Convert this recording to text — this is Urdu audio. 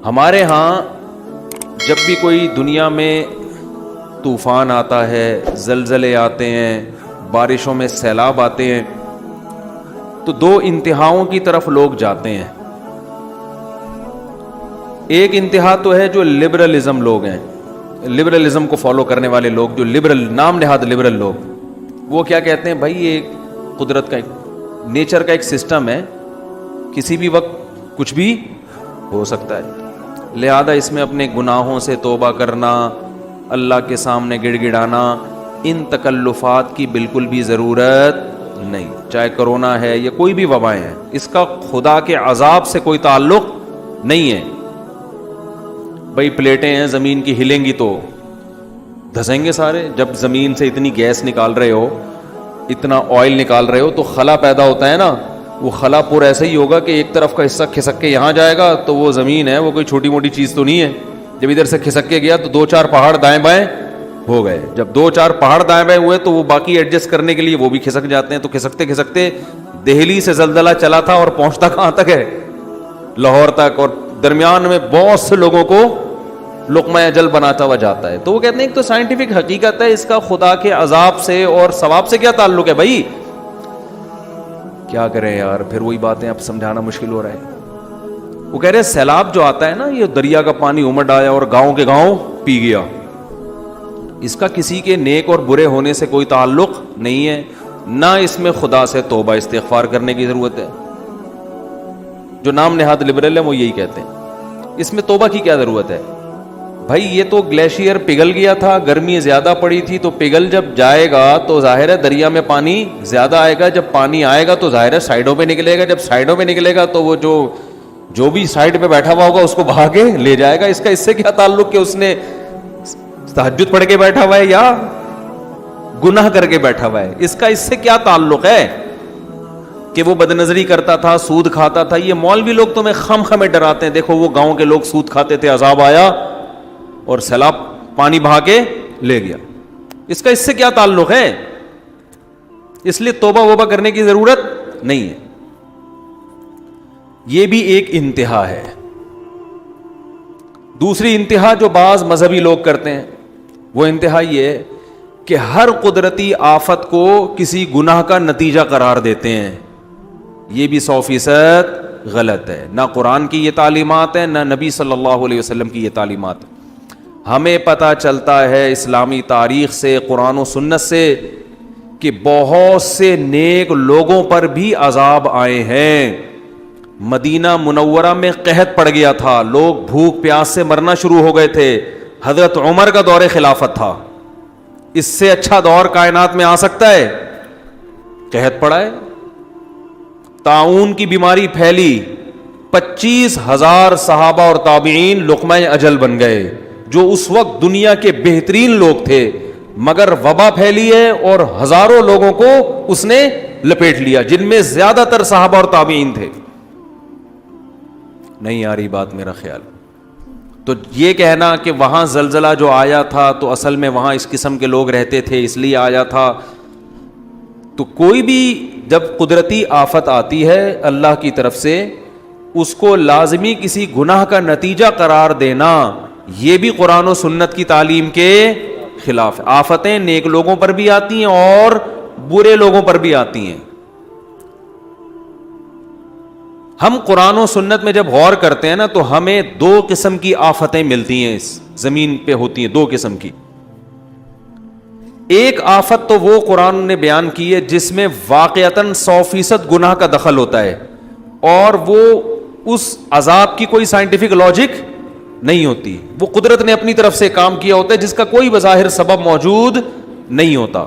ہمارے ہاں جب بھی کوئی دنیا میں طوفان آتا ہے، زلزلے آتے ہیں، بارشوں میں سیلاب آتے ہیں، تو دو انتہاؤں کی طرف لوگ جاتے ہیں. ایک انتہا تو ہے جو لبرلزم لوگ ہیں، لبرلزم کو فالو کرنے والے لوگ، جو لبرل نام نہاد لبرل لوگ، وہ کیا کہتے ہیں، بھائی یہ قدرت کا ایک نیچر کا ایک سسٹم ہے، کسی بھی وقت کچھ بھی ہو سکتا ہے، لہذا اس میں اپنے گناہوں سے توبہ کرنا، اللہ کے سامنے گڑ گڑانا، ان تکلفات کی بالکل بھی ضرورت نہیں. چاہے کرونا ہے یا کوئی بھی وبائیں ہیں، اس کا خدا کے عذاب سے کوئی تعلق نہیں ہے. بھائی پلیٹیں ہیں زمین کی، ہلیں گی تو دھسیں گے سارے. جب زمین سے اتنی گیس نکال رہے ہو، اتنا آئل نکال رہے ہو، تو خلا پیدا ہوتا ہے نا، وہ خلا پور ایسے ہی ہوگا کہ ایک طرف کا حصہ کھسک کے یہاں جائے گا، تو وہ زمین ہے وہ کوئی چھوٹی موٹی چیز تو نہیں ہے. جب ادھر سے کھسک کے گیا تو 2-4 پہاڑ دائیں بائیں ہو گئے. جب 2-4 پہاڑ دائیں بائیں ہوئے تو وہ باقی ایڈجسٹ کرنے کے لیے وہ بھی کھسک جاتے ہیں. تو کھسکتے کھسکتے دہلی سے زلزلہ چلا تھا اور پہنچتا کہاں تک ہے؟ لاہور تک، اور درمیان میں بہت سے لوگوں کو لقمہ اجل بناتا ہوا جاتا ہے. تو وہ کہتے ہیں ایک تو سائنٹیفک حقیقت ہے، اس کا خدا کے عذاب سے اور ثواب سے کیا تعلق ہے بھائی؟ کیا کریں یار، پھر وہی باتیں اب سمجھانا مشکل ہو رہا ہے. وہ کہہ رہے سیلاب جو آتا ہے نا، یہ دریا کا پانی امڈ آیا اور گاؤں کے گاؤں پی گیا، اس کا کسی کے نیک اور برے ہونے سے کوئی تعلق نہیں ہے، نہ اس میں خدا سے توبہ استغفار کرنے کی ضرورت ہے. جو نام نہاد لبرل ہیں وہ یہی کہتے ہیں، اس میں توبہ کی کیا ضرورت ہے بھائی؟ یہ تو گلیشیئر پگھل گیا تھا، گرمی زیادہ پڑی تھی، تو پگھل جب جائے گا تو ظاہر ہے دریا میں پانی زیادہ آئے گا. جب پانی آئے گا تو ظاہر ہے سائڈوں پہ نکلے گا، جب سائڈوں پہ نکلے گا تو وہ جو بھی سائڈ پہ بیٹھا ہوا ہوگا اس کو بہا کے لے جائے گا. اس سے کیا تعلق کہ اس نے تہجد پڑھ کے بیٹھا ہوا ہے یا گناہ کر کے بیٹھا ہوا ہے؟ اس سے کیا تعلق ہے کہ وہ بدنظری کرتا تھا، سود کھاتا تھا؟ یہ مولوی لوگ تمہیں خم خمے ڈراتے ہیں، دیکھو وہ گاؤں کے لوگ سود کھاتے تھے، عذاب آیا اور سیلاب پانی بہا کے لے گیا. اس سے کیا تعلق ہے؟ اس لیے توبہ ووبہ کرنے کی ضرورت نہیں ہے. یہ بھی ایک انتہا ہے. دوسری انتہا جو بعض مذہبی لوگ کرتے ہیں، وہ انتہا یہ ہے کہ ہر قدرتی آفت کو کسی گناہ کا نتیجہ قرار دیتے ہیں. یہ بھی 100% غلط ہے. نہ قرآن کی یہ تعلیمات ہے، نہ نبی صلی اللہ علیہ وسلم کی یہ تعلیمات ہے. ہمیں پتہ چلتا ہے اسلامی تاریخ سے، قرآن و سنت سے، کہ بہت سے نیک لوگوں پر بھی عذاب آئے ہیں. مدینہ منورہ میں قحط پڑ گیا تھا، لوگ بھوک پیاس سے مرنا شروع ہو گئے تھے. حضرت عمر کا دور خلافت تھا. اس سے اچھا دور کائنات میں آ سکتا ہے؟ قحط پڑا ہے، طاعون کی بیماری پھیلی، 25,000 صحابہ اور تابعین لقمہ اجل بن گئے، جو اس وقت دنیا کے بہترین لوگ تھے، مگر وبا پھیلی ہے اور ہزاروں لوگوں کو اس نے لپیٹ لیا، جن میں زیادہ تر صحابہ اور تابعین تھے. نہیں آ رہی بات میرا خیال؟ تو یہ کہنا کہ وہاں زلزلہ جو آیا تھا تو اصل میں وہاں اس قسم کے لوگ رہتے تھے اس لیے آیا تھا، تو کوئی بھی جب قدرتی آفت آتی ہے اللہ کی طرف سے، اس کو لازمی کسی گناہ کا نتیجہ قرار دینا، یہ بھی قرآن و سنت کی تعلیم کے خلاف ہے. آفتیں نیک لوگوں پر بھی آتی ہیں اور برے لوگوں پر بھی آتی ہیں. ہم قرآن و سنت میں جب غور کرتے ہیں نا تو ہمیں 2 قسم کی آفتیں ملتی ہیں، اس زمین پہ ہوتی ہیں 2 قسم کی. ایک آفت تو وہ قرآن نے بیان کی ہے جس میں واقعتاً 100% گناہ کا دخل ہوتا ہے، اور وہ اس عذاب کی کوئی سائنٹیفک لاجک نہیں ہوتی، وہ قدرت نے اپنی طرف سے کام کیا ہوتا ہے جس کا کوئی بظاہر سبب موجود نہیں ہوتا.